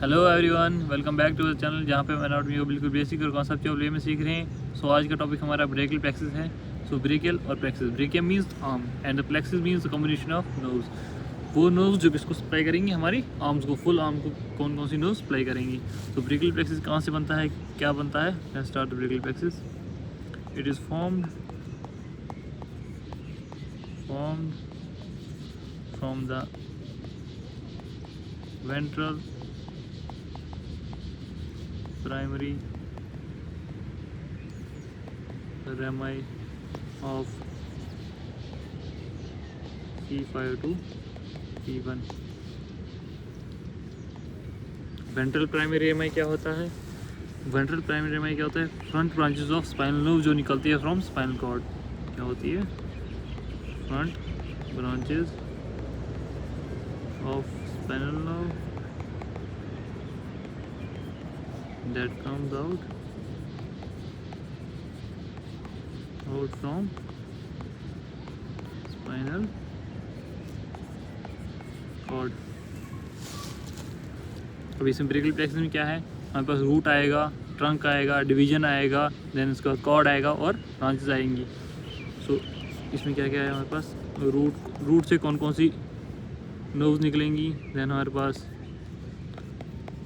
Hello everyone, welcome back to the channel जहाँ पे anatomy को बिल्कुल बेसिक और कॉन्सेप्चुअल वे में सीख रहे हैं। सो आज का टॉपिक हमारा ब्रेकियल प्लेक्सिस है। सो ब्रेकियल और plexus, brachium means arm and the plexus means the combination of nerves. वो नर्व्स जो किसको सप्लाई करेंगी, हमारी आर्म्स को, फुल आर्म को कौन कौन सी नर्व्स सप्लाई करेंगी। तो ब्रेकियल प्लेक्सिस कहाँ से बनता है, क्या बनता है? Let's start the brachial plexus. It is formed from the ventral primary rami of C5 to P1। Ventral primary MI क्या होता है? वेंट्रल प्राइमरी एमआई क्या होता है? Front branches of spinal nerve जो निकलती है फ्रॉम स्पाइनल कॉर्ड। क्या होती है? Front branches of spinal nerve that comes out from spinal cord। अब इसमें ब्रेकियल प्लेक्सिस में क्या है? हमारे पास रूट आएगा, ट्रंक आएगा, डिवीजन आएगा, देन इसका कॉर्ड आएगा और ब्रांचेस आएंगी। सो इसमें क्या क्या है हमारे पास? रूट से कौन कौन सी नर्व्स निकलेंगी, देन हमारे पास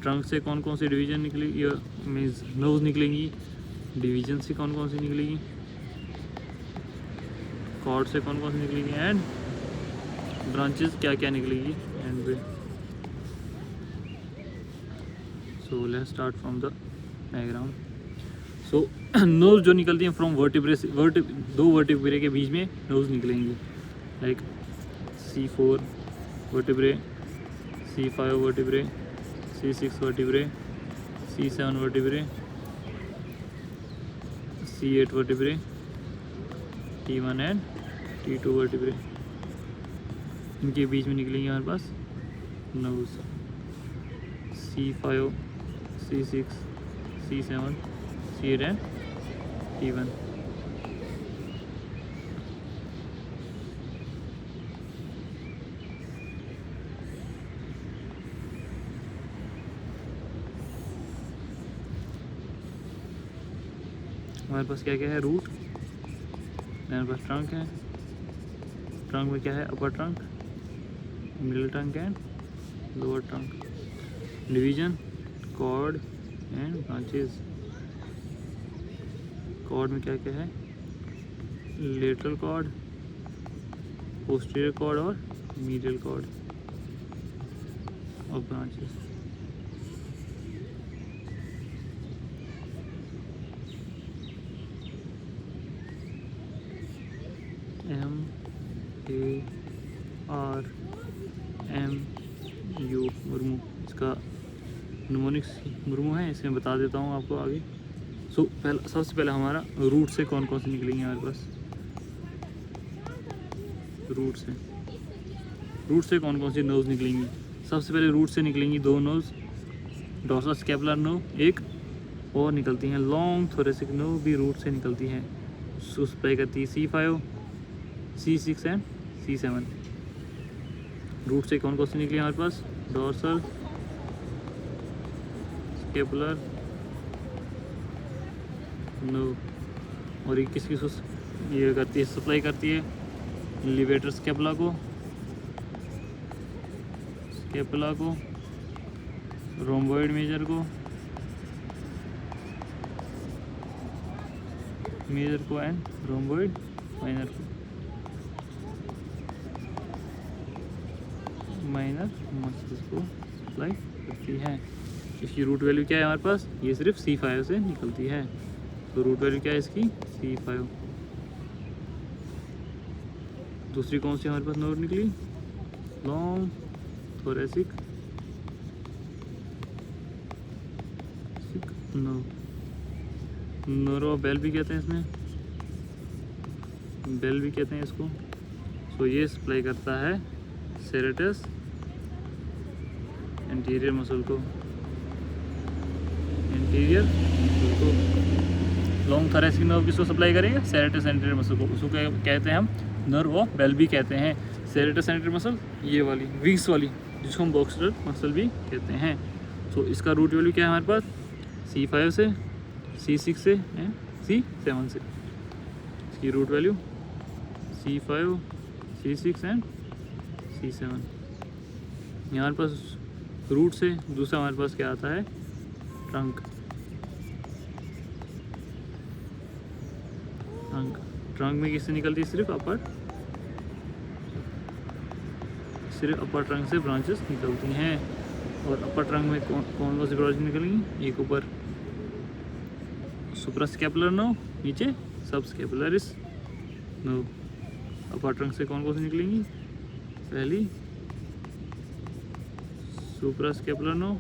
ट्रंक से कौन कौन सी डिवीजन निकलेगी, मीन्स नर्व्स निकलेंगी, डिवीजन से कौन कौन सी निकलेगी, कॉर्ड से कौन कौन सी निकलेगी, एंड ब्रांचेस क्या क्या निकलेगी एंड पे। So let's start from the diagram. So nerve जो निकलती हैं फ्रॉम वर्टिब्रे से, दो वर्टिब्रे के बीच में नर्व्स निकलेंगी, like C4 vertebrae, C5 vertebrae, C6 vertebrae, C7 vertebrae, C8 vertebrae, T1 and T2 vertebrae. इनके बीच में निकलेंगे हमारे पास nerves C5, C6, C7, C8 and T1। हमारे पास क्या क्या है? रूट, हमारे पास ट्रंक है, ट्रंक में क्या है? Upper trunk, middle trunk and lower trunk, division, cord and branches. Cord में क्या क्या है? लेटरल कॉर्ड, पोस्टीरियर कॉर्ड और मीडियल कॉर्ड और ब्रांचेस। MARMU मुर्मू, इसका निमोनिक्स मुर्मू है, इसे मैं बता देता हूँ आपको आगे। सो सबसे पहले हमारा रूट से कौन कौन से निकलेंगे हमारे पास? रूट से कौन कौन सी नर्व्स निकलेंगी? सबसे पहले रूट से निकलेंगी दो नर्व्स, डॉर्सल स्कैपुलर नर्व एक, और निकलती हैं लॉन्ग थोरेसिक नर्व भी रूट से निकलती हैं। सप्लाई करती है C5, C6 and C7। Root से कौन कौन सी निकली हमारे पास? डॉर्सल स्कैपुलर नर्व, और ये किसकी ये करती है? सप्लाई करती है लिवेटर स्कैपुला को, रोम्बोइड मेजर को एंड रोम्बोइड माइनर मसल्स को सप्लाई करती है। इसकी रूट वैल्यू क्या है हमारे पास? ये सिर्फ C5 से निकलती है, तो रूट वैल्यू क्या है इसकी? C5। दूसरी कौन सी हमारे पास नर्व निकली? लॉन्ग थोरेसिक नर्व, बेल भी कहते हैं, इसमें बेल भी कहते हैं इसको। सो ये सप्लाई करता है सेरेटस एंटीरियर मसल को, लॉन्ग थोरेसिक नर्व किसको सप्लाई करेगा? सेरेटस एंटीरियर मसल को। उसको कहते हैं हम नर्व ऑफ बेल भी कहते हैं। सेरेटस एंटीरियर मसल ये वाली, विग्स वाली, जिसको हम बॉक्सर मसल भी कहते हैं। सो इसका रूट वैल्यू क्या है हमारे पास, C5 से, C6 से एंड C7 से। इसकी root value C5, C6 and C7। ये हमारे पास रूट से। दूसरा हमारे पास क्या आता है, ट्रंक। ट्रंक में किससे निकलती है, सिर्फ अपर ट्रंक से ब्रांचेस निकलती हैं। और अपर ट्रंक में कौन सी ब्रांच निकलेंगी, एक ऊपर सुप्रास्कैपुलर नर्व, नीचे सबस्कैपुलरिस नर्व। अपर ट्रंक से कौन सी निकलेंगी, पहली सुप्रास्कैपुलर नर्व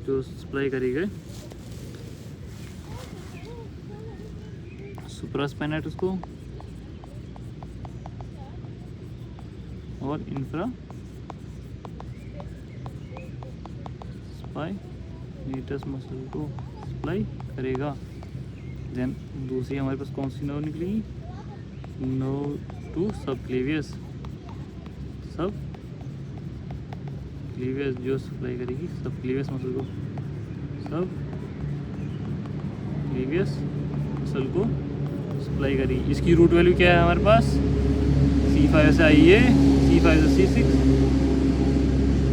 जो सप्लाई करेगी सुप्रास्पाइनेटस को, और इंफ्रा स्पाइनेटस मसल को सप्लाई करेगा। देन दूसरी हमारे पास कौन सी नर्व निकलेगी, नर्व टू सबक्लेवियस जो सप्लाई करेगी सबक्लेवियस मसल को, सबक्लेवियस मसल को सप्लाई करेगी। इसकी रूट वैल्यू क्या है हमारे पास, C5 से आई है, C5 से C6,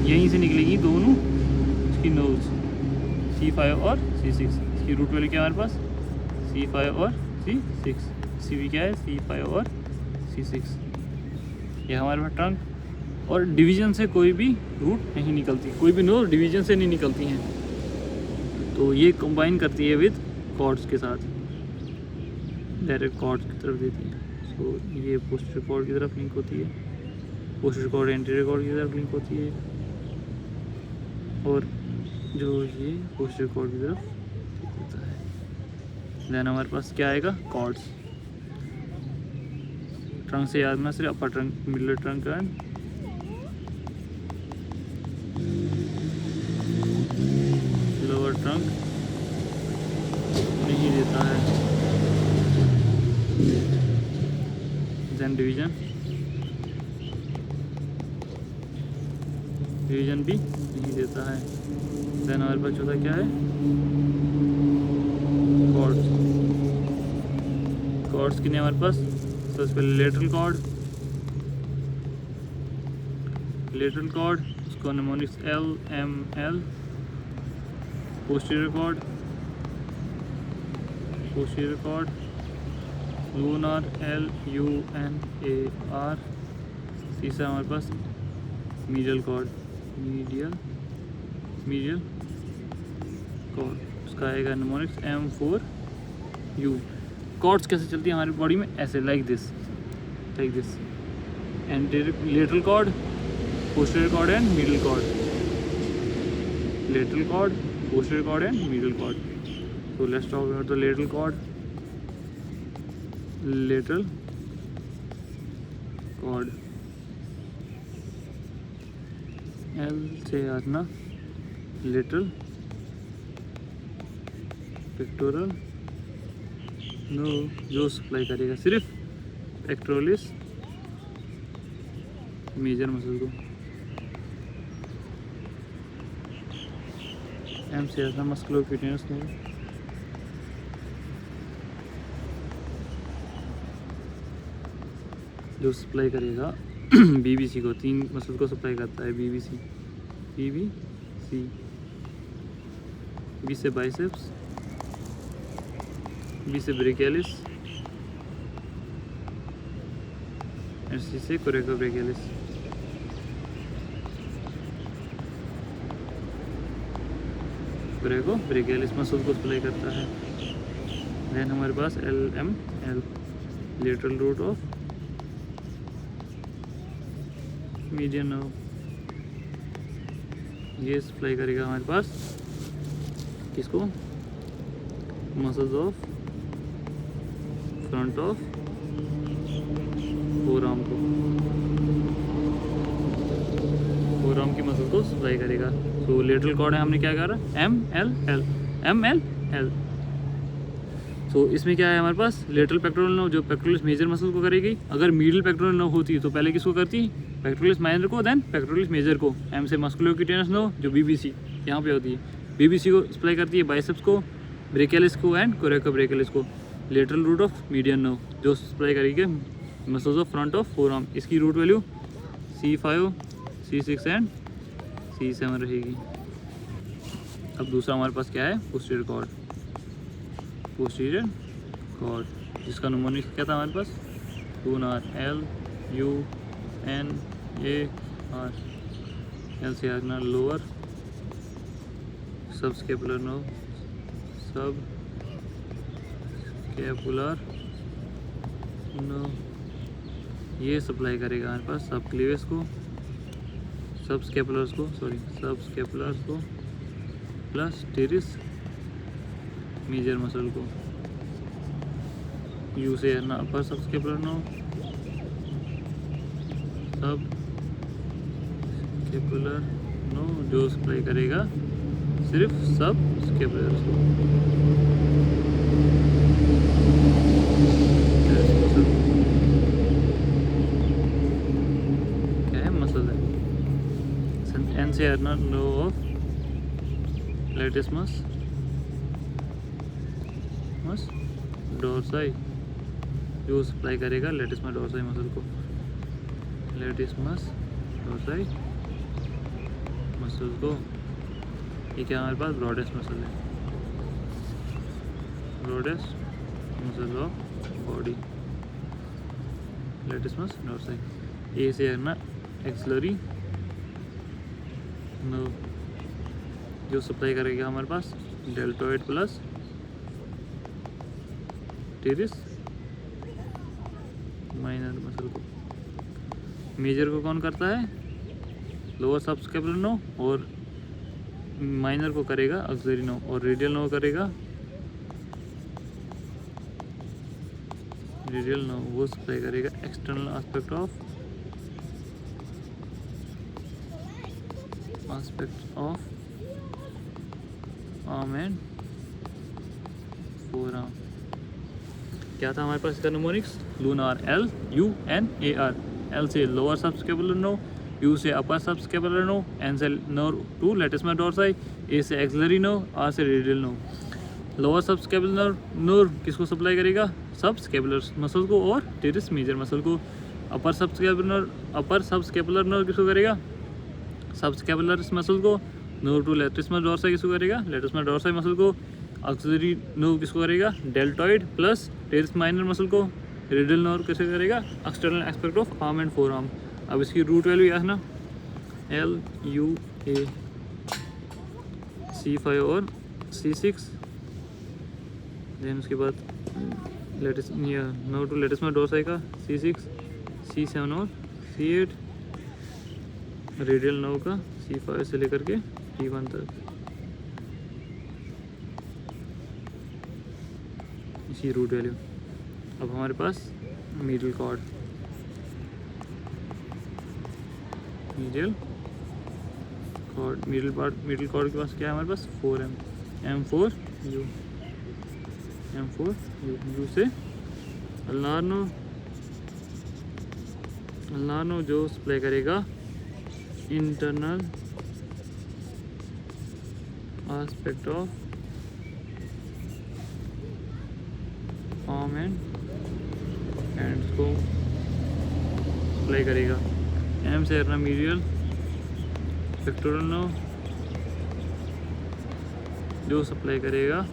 यहीं से निकलेगी दोनों इसकी नोज, C5 और C6। इसकी रूट वैल्यू क्या है हमारे पास, C5 और C6। CV क्या है, C5 और C6। ये हमारे पास ट्रंक। और डिवीज़न से कोई भी रूट नहीं निकलती, कोई भी नोज डिवीज़न से नहीं निकलती हैं, तो ये कंबाइन करती है विद कॉर्ड्स के साथ, डायरेक्ट कॉर्ड्स की तरफ देती है। तो ये पोस्टीरियर कॉर्ड की तरफ लिंक होती है, पोस्टीरियर कॉर्ड एंटीरियर कॉर्ड की तरफ लिंक होती है, और जो ये पोस्टीरियर कॉर्ड की तरफ होता है। देन हमारे पास क्या आएगा, कॉर्ड्स। ट्रंक से याद में सिर्फ अपर trunk, middle trunk and lower trunk नहीं देता है। देन डिवीजन भी नहीं देता है। देन हमारे पास चौथा क्या है, कॉर्ड्स कितने हमारे पास, सबसे पहले लेटरल कॉर्ड, उसको mnemonics LML, posterior cord lunar LUNAR। तीसरा हमारे पास मीडियल कॉर्ड, उसका आएगा निमोनिक्स M4U। कॉर्ड्स कैसे चलती है हमारी बॉडी में, ऐसे like this lateral cord, posterior cord and middle cord, lateral cord, posterior cord and middle cord. So let's talk about the lateral cord. Lateral cord, L से आना lateral, pectoral नो जो supply करेगा सिर्फ pectoralis major muscle को। M से आना मस्कुलोक्यूटेनस nerve, जो supply करेगा BBC को, 3 मसल को सप्लाई करता है BBC, B से बाइसेप्स, B से ब्रेकियलिस और C से कोरेकोब्रेकियलिस। कोरेकोब्रेकियलिस मसल को सप्लाई करता है। देन हमारे पास LML, lateral root of median nerve, ये सप्लाई करेगा हमारे पास किसको, muscles of front of forearm को, फोरआर्म की मसल को सप्लाई करेगा। तो लेटरल कॉर्ड है, हमने क्या करा, MLL। तो इसमें क्या है हमारे पास, लेटरल पेक्टोरल नर्व जो पेक्टोरलिस मेजर मसल को करेगी। अगर मिडिल पेक्टोरल नर्व होती तो पहले किसको करती, पेक्टोरलिस माइनर को, देन पेक्टोरलिस मेजर को। एम से मस्कुलोक्यूटेनस नर्व जो बीबीसी यहाँ पे होती है, बीबीसी को सप्लाई करती है बाइसेप्स को, ब्रेकियलिस को एंड कोरेकोब्रेकियलिस को। Lateral root of median nerve जो सप्लाई करेगी muscles of front of forearm. इसकी root value C5, C6 and C7 रहेगी। अब दूसरा हमारे पास क्या है, पोस्टीरियर कॉर्ड। पोस्टीरियर कॉर्ड जिसका न्यूमोनिक क्या था हमारे पास, लूनार, LUNAR। एल से आगना लोअर सब स्केपुलर नर्व, सब स्केपुलर नर्व ये सप्लाई करेगा हमारे पास सब क्लीवेस को, सब स्केपुलर्स को प्लस टेरिस मेजर मसल को। यू से है ना अपर सब स्केपुलर नर्व, सब स्केपुलर नर्व जो सप्लाई करेगा सिर्फ सब स्केपुलर्स को। क्या है, मसल है। एन से अर्नर नो ऑफ लेटिसमस डोर्साई जो सप्लाई करेगा लेटिसमस डोर्साई मसल को। लेटिसमस डोर्साई मसल को ये क्या हमारे पास ब्रॉडेस्ट मसल है, broadest muscle of body latissimus dorsi. A से है ना एक्सिलरी नर्व जो सप्लाई करेगा हमारे पास deltoid plus teres minor muscle को। मेजर को कौन करता है, लोअर सबस्केपुलर नर्व, और माइनर को करेगा ऑक्सिलरी नर्व, और रेडियल नर्व करेगा रेडियल नर्व वो सप्लाई करेगा external aspect of arm and four arm. क्या था हमारे पास इसका न्यूमोनिक्स, लूनार, LUNAR। एल से लोअर सबस्केपुलर नर्व, यू से अपर सबस्केपुलर नर्व, एन से nerve to latissimus dorsi, A से एक्सिलरी नर्व, आर से radial nerve. Lower subscapular nerve किसको सप्लाई करेगा, सब स्केपुलर मसल को और टेरिस मेजर मसल को। अपर सबस्केपुलर नर्व किसको करेगा, सब स्केपुलर मसल को। नर्व टू लेटिसमस डोर्साई किसको करेगा, लेटिसमस डोर्साई मसल को। ऑक्सिलरी नर्व किसको करेगा, deltoid plus teres minor muscle को। रेडियल नर्व किसे करेगा, external aspect of arm and four arm. अब इसकी रूट वैल्यू क्या है ना, LUA C5 और C6। देन उसके बाद नर्व टू लेटिसमस डोर्साई का C6, C7 और C8। रेडियल नर्व का C5 से लेकर के T1 तक। इसी रूट वैल्यू। अब हमारे पास मिडिल कॉर्ड, मिडिल कॉर्ड के पास क्या है हमारे पास 4M, M4U, यू से अल्नार नर्व जो सप्लाई करेगा internal aspect of arm and hands को सप्लाई करेगा। एम से अर्ना मीडियल पेक्टोरल नर्व जो सप्लाई करेगा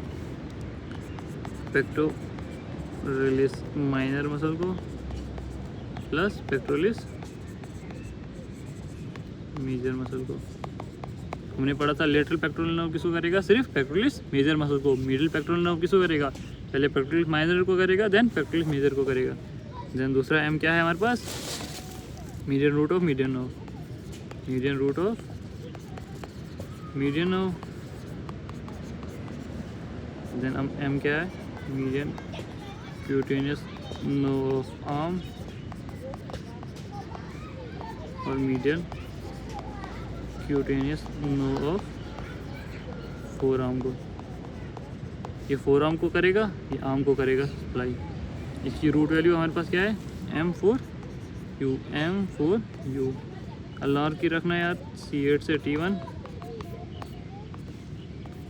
पेक्टोरलिस माइनर मसल को प्लस पेक्टोरलिस मेजर मसल को। हमने पढ़ा था लेटरल पेक्टोरल नर्व किसको करेगा, सिर्फ पेक्टोरलिस मेजर मसल को। मिडिल पेक्टोरल नर्व किसको करेगा, पहले पेक्टोरलिस माइनर को करेगा, देन पेक्टोरलिस मेजर को करेगा। देन दूसरा एम क्या है हमारे पास, median root of median nerve, median root of median nerve. Then M क्या है, median cutaneous nerve of arm और median cutaneous nerve of forearm को। ये फोर आर्म को करेगा, ये आर्म को करेगा सप्लाई। इसकी रूट वैल्यू हमारे पास क्या है, M4 U, M four U. Ulnar की रखना यार C8 से T1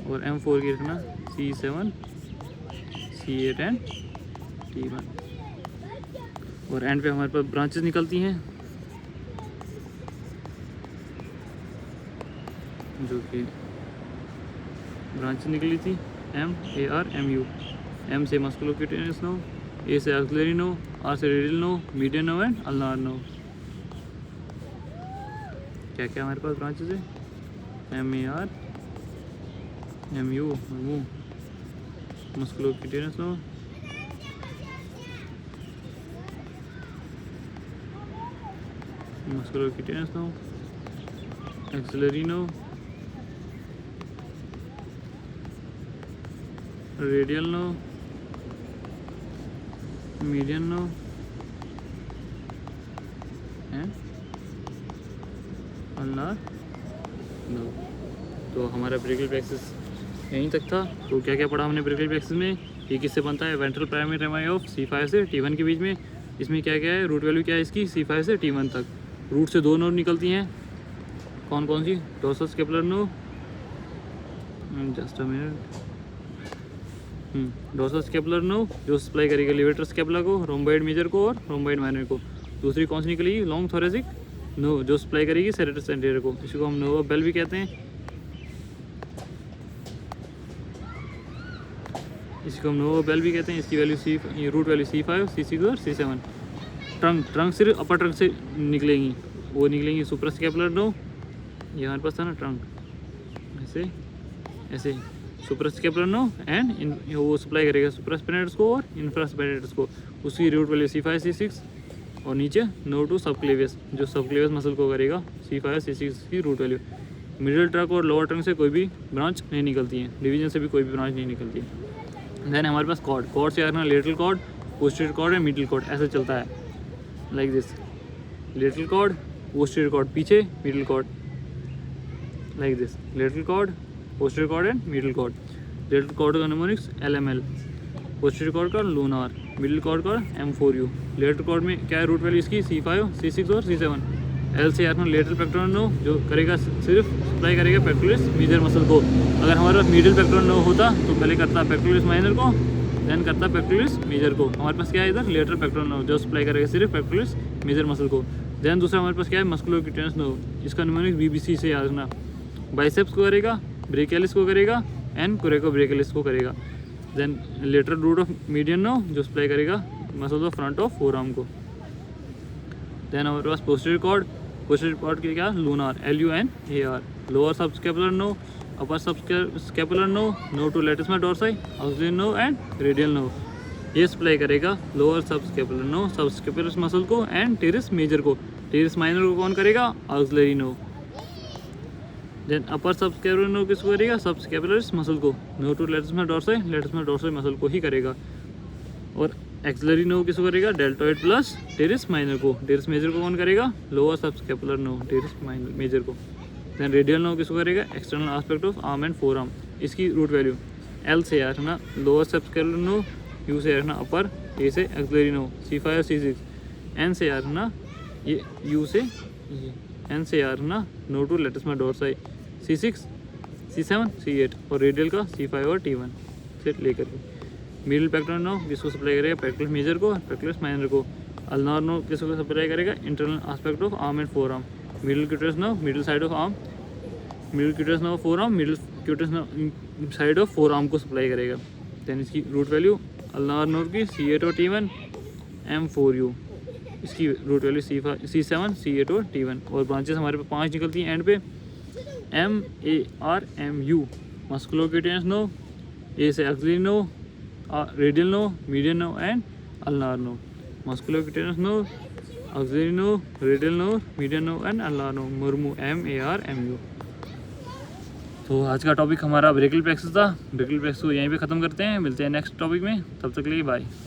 और M4 की रखना C7 C8 एंड T1। और एंड पे हमारे पास ब्रांचेस निकलती हैं जो कि ब्रांच निकली थी MAR MU। M से मस्कुलोक्यूटेनियस नो, A से एक्सिलरी नो, R से radial no, median no and ulnar no. क्या क्या हमारे पास ब्रांचेस है? MAR MU musculocutaneous no, musculocutaneous no, axillary no, radial no, median no and ulnar no. तो हमारा ब्रेकियल प्लेक्सस यहीं तक था। तो क्या क्या पढ़ा हमने ब्रेकियल प्लेक्सस में? ये किससे बनता है? वेंट्रल प्राइमरी रेमाई ऑफ C5 से T1 के बीच में। इसमें क्या क्या है? रूट वैल्यू क्या है इसकी? C5 से T1 तक। रूट से 2 नर्व निकलती हैं। कौन कौन सी? Dorsal scapular nerve, just a minute, dorsal scapular nerve जो सप्लाई करेगा लिवेटर स्केपुला को, रोम्बॉइड मेजर को और रोम्बॉइड माइनर को। दूसरी कौन सी निकलेगी? लॉन्ग थोरेसिक नर्व जो सप्लाई करेगी सेरेटस एंटीरियर को। इसको हम नर्व बेल भी कहते हैं। इसको हम नर्व बेल भी कहते हैं। इसकी value root value C5 C6 और C7। ट्रंक सिर्फ अपर ट्रंक से निकलेंगी, वो निकलेंगी सुपर स्केपुलर नर्व। ये हमारे पास था ना ट्रंक, ऐसे ऐसे सुपर स्केपुलर नर्व एंड वो सप्लाई करेगा सुप्रास्पिनेटस को और इंफ्रास्पिनेटस को। उसकी रूट वैल्यू C5 C6 और नीचे नर्व टू सबक्लेवियस जो सबक्लेवियस मसल को करेगा C5 C6 की रूट वैल्यू। मिडिल ट्रंक और लोअर ट्रंक से कोई भी ब्रांच नहीं निकलती है, डिवीजन से भी कोई भी ब्रांच नहीं निकलती है। देन हमारे पास कॉर्ड से आना lateral cord, posterior cord and middle cord, ऐसे चलता है like this. Lateral cord, posterior cord पीछे, middle cord like this. Lateral cord, posterior cord and middle cord. Lateral cord का निमोनिक्स LML, पोस्टीरियर कॉर्ड का lunar, middle cord का M4U। Lateral cord में क्या है रूट वैल्यू इसकी? C5 C6 और C7। L से आना लेटरल पेक्टोरल नर्व जो करेगा सिर्फ सप्लाई करेगा पेक्टोरलिस मेजर मसल को। अगर हमारे पास मिडिल पेक्टोरल नर्व होता तो पहले करता पेक्टोरलिस माइनर को, देन करता पेक्टोरलिस मेजर को। हमारे पास क्या है इधर? लेटरल पेक्टोरल नर्व जो सप्लाई करेगा सिर्फ पेक्टोरलिस मेजर मसल को। देन दूसरा हमारे पास क्या है? मस्कुलोक्यूटेनियस नर्व, इसका निमोनिक्स BBC से याद रखना। बाइसेप्स को करेगा, ब्रेकियलिस को करेगा एंड कोरेको ब्रेकियलिस को करेगा। Then lateral root of median nerve जो सप्लाई करेगा muscle of front of forearm को। देन हमारे पास पोस्टीरियर कॉर्ड, पोस्टीरियर कॉर्ड के क्या? Lunar LUNAR। Lower subscapular nerve, upper subscapular nerve to latissimus dorsi, axillary nerve and radial nerve. ये supply करेगा lower subscapular nerve subscapular muscle को and teres major को। Teres minor को कौन करेगा? Axillary nerve. Then upper subscapular nerve किसको करेगा? Subscapularis muscle को। Nerve to latissimus dorsi muscle को ही करेगा। और एक्सिलरी नर्व किसको करेगा? डेल्टॉइड प्लस टेरिस माइनर को। टेरिस मेजर को कौन करेगा? Lower subscapular nerve teres major को। देन रेडियल नर्व किसको करेगा? External aspect of arm and forearm. इसकी रूट वैल्यू L से रखना लोअर सबस्केपुलर नर्व, U से रखना अपर, A से axillary nerve, C5 C6, N से रखना ये U से N से रखना nerve to latissimus डोर्साई, C6 C7 C8 और रेडियल का C5 और T1 से लेकर के। मिडिल पेक्टोरल नर्व जिसको सप्लाई करेगा पेक्टोरलिस मेजर को, पेक्टोरलिस माइनर को। अल्नार नर्व किसको सप्लाई करेगा? Internal aspect of arm and forearm. Middle cutaneous nerve middle side of arm, middle cutaneous nerve forearm, middle cutaneous nerve side of forearm को supply करेगा। Then इसकी root value ulnar nerve की C8 और T1 M4U। इसकी root value C7 C8 और T1। और branches हमारे पास 5 निकलती हैं एंड पे। MARMU मस्कुलोक्यूटेनियस नर्व, A से axillary nerve, radial nerve, median nerve and ulnar nerve. Musculocutaneous nerve, axillary nerve, radial nerve, median nerve and ulnar nerve. Murmu MARMU। तो आज का टॉपिक हमारा ब्रेकियल प्लेक्सस था। ब्रेकियल प्लेक्सस को यहीं पे ख़त्म करते हैं। मिलते हैं नेक्स्ट टॉपिक में, तब तक के लिए बाय।